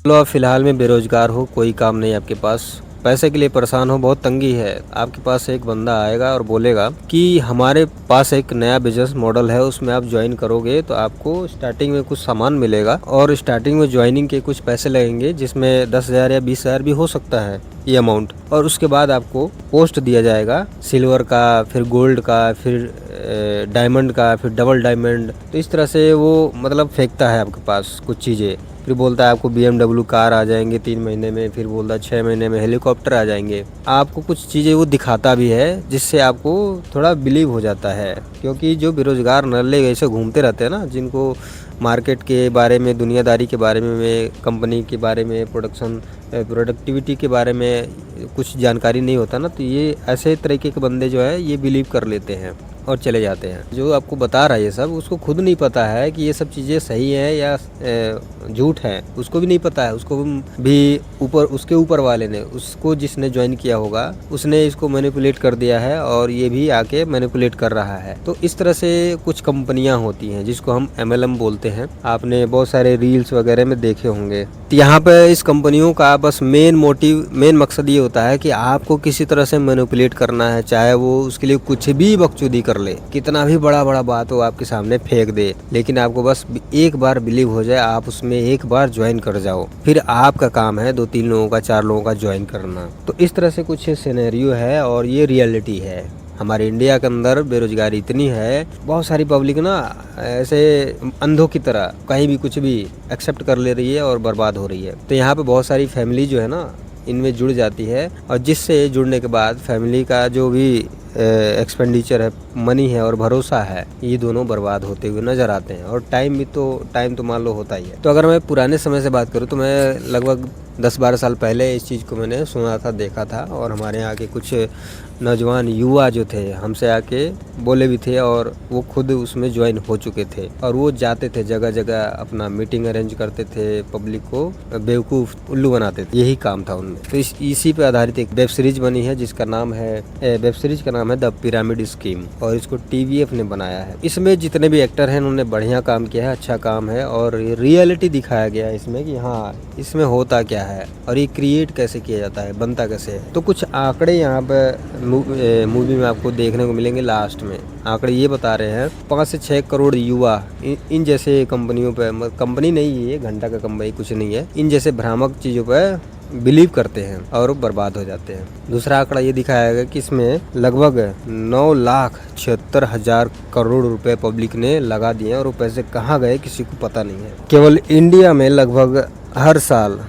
लो आप फ़िलहाल में बेरोज़गार हो, कोई काम नहीं आपके पास, पैसे के लिए परेशान हो, बहुत तंगी है। आपके पास एक बंदा आएगा और बोलेगा कि हमारे पास एक नया बिज़नेस मॉडल है, उसमें आप जॉइन करोगे तो आपको स्टार्टिंग में कुछ सामान मिलेगा और स्टार्टिंग में जॉइनिंग के कुछ पैसे लगेंगे, जिसमें 10,000 या 20,000 भी हो सकता है ये अमाउंट। और उसके बाद आपको पोस्ट दिया जाएगा सिल्वर का, फिर गोल्ड का, फिर डायमंड का, फिर डबल डायमंड। तो इस तरह से वो मतलब फेंकता है आपके पास कुछ चीज़ें। फिर बोलता है आपको BMW कार आ जाएंगे 3 महीने में, फिर बोलता है 6 महीने में हेलीकॉप्टर आ जाएंगे। आपको कुछ चीज़ें वो दिखाता भी है, जिससे आपको थोड़ा बिलीव हो जाता है। क्योंकि जो बेरोज़गार नल्ले ऐसे घूमते रहते हैं ना, जिनको मार्केट के बारे में, दुनियादारी के बारे में, कंपनी के बारे में, प्रोडक्टिविटी के बारे में कुछ जानकारी नहीं होता ना, तो ये ऐसे तरीके के बंदे जो है ये बिलीव कर लेते हैं और चले जाते हैं। जो आपको बता रहा है ये सब, उसको खुद नहीं पता है कि ये सब चीज़ें सही हैं या झूठ है, उसको भी नहीं पता है। उसको भी ऊपर, उसके ऊपर वाले ने, उसको जिसने ज्वाइन किया होगा, उसने इसको मैनिपुलेट कर दिया है और ये भी आके मैनिपुलेट कर रहा है। तो इस तरह से कुछ कंपनियां होती हैं जिसको हम MLM बोलते हैं। आपने बहुत सारे रील्स वगैरह में देखे होंगे। तो यहाँ पे इस कंपनियों का बस मेन मकसद ये होता है कि आपको किसी तरह से मैनिपुलेट करना है, चाहे वो उसके लिए कुछ भी बकचोदी कर ले, कितना भी बड़ा बात हो आपके सामने फेंक दे, लेकिन आपको बस एक बार बिलीव हो जाए, आप उसमें एक बार ज्वाइन कर जाओ, फिर आपका काम है 2-3 लोगों का, 4 लोगों का ज्वाइन करना। तो इस तरह से कुछ सिनेरियो है और ये रियलिटी है। हमारे इंडिया के अंदर बेरोजगारी इतनी है, बहुत सारी पब्लिक ना ऐसे अंधों की तरह कहीं भी कुछ भी एक्सेप्ट कर ले रही है और बर्बाद हो रही है। तो यहाँ पे बहुत सारी फैमिली जो है ना, इनमें जुड़ जाती है और जिससे जुड़ने के बाद फैमिली का जो भी एक्सपेंडिचर है, मनी है और भरोसा है, ये दोनों बर्बाद होते हुए नज़र आते हैं। और टाइम तो मान लो होता ही है। तो अगर मैं पुराने समय से बात करूँ तो मैं लगभग 10-12 साल पहले इस चीज़ को मैंने सुना था, देखा था। और हमारे यहाँ के कुछ नौजवान युवा जो थे हमसे आके बोले भी थे और वो खुद उसमें ज्वाइन हो चुके थे। और वो जाते थे जगह जगह, अपना मीटिंग अरेंज करते थे, पब्लिक को बेवकूफ़ उल्लू बनाते थे, यही काम था उनमें। तो इसी पे आधारित एक वेब सीरीज बनी है जिसका नाम है, वेब सीरीज का नाम है द पिरामिड स्कीम, और इसको TVF ने बनाया है। इसमें जितने भी एक्टर हैं उन्होंने बढ़िया काम किया है, अच्छा काम है और रियलिटी दिखाया गया है इसमें कि हाँ इसमें होता क्या है और ये क्रिएट कैसे किया जाता है, बनता कैसे है। तो कुछ आंकड़े यहाँ पे मूवी में आपको देखने को मिलेंगे। लास्ट में आंकड़े ये बता रहे हैं 5 से 6 करोड़ युवा इन जैसे कंपनियों पे, कंपनी नहीं है, घंटा का कंपनी कुछ नहीं है, इन जैसे भ्रामक चीज़ों पे बिलीव करते हैं और बर्बाद हो जाते हैं। दूसरा आंकड़ा ये दिखाया गया कि इसमें लगभग 9,76,000 करोड़ रुपए पब्लिक ने लगा दिए और वो पैसे कहाँ गए किसी को पता नहीं है। केवल इंडिया में लगभग हर साल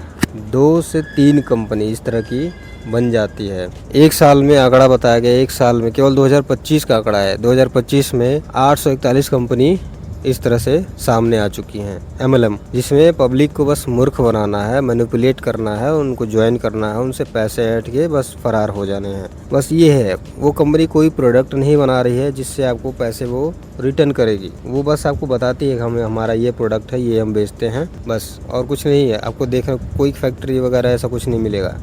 2 से 3 कंपनी इस तरह की बन जाती है। एक साल में आंकड़ा बताया गया, एक साल में केवल 2025 का आंकड़ा है, 2025 में 841 कंपनी इस तरह से सामने आ चुकी हैं MLM, जिसमें पब्लिक को बस मूर्ख बनाना है, मैनिपुलेट करना है, उनको ज्वाइन करना है, उनसे पैसे ऐंठ के बस फरार हो जाने हैं। बस ये है, वो कंपनी कोई प्रोडक्ट नहीं बना रही है जिससे आपको पैसे वो रिटर्न करेगी। वो बस आपको बताती है कि हमारा ये प्रोडक्ट है, ये हम बेचते हैं, बस और कुछ नहीं है। आपको देखने कोई फैक्ट्री वगैरह ऐसा कुछ नहीं मिलेगा।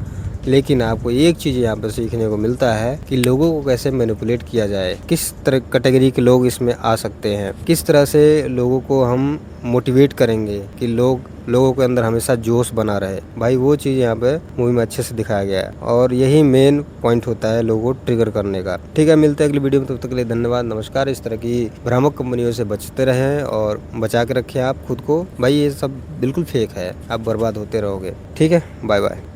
लेकिन आपको एक चीज़ यहाँ पर सीखने को मिलता है कि लोगों को कैसे मैनिपुलेट किया जाए, किस तरह कैटेगरी के लोग इसमें आ सकते हैं, किस तरह से लोगों को हम मोटिवेट करेंगे कि लोगों के अंदर हमेशा जोश बना रहे। भाई वो चीज़ यहाँ पे मूवी में अच्छे से दिखाया गया है और यही मेन पॉइंट होता है लोगों को ट्रिगर करने का। ठीक है, मिलते हैं अगली वीडियो में, तब तक के लिए धन्यवाद, नमस्कार। इस तरह की भ्रामक कंपनियों से बचते रहें और बचा के रखें आप खुद को। भाई ये सब बिल्कुल फेक है, आप बर्बाद होते रहोगे। ठीक है, बाय बाय।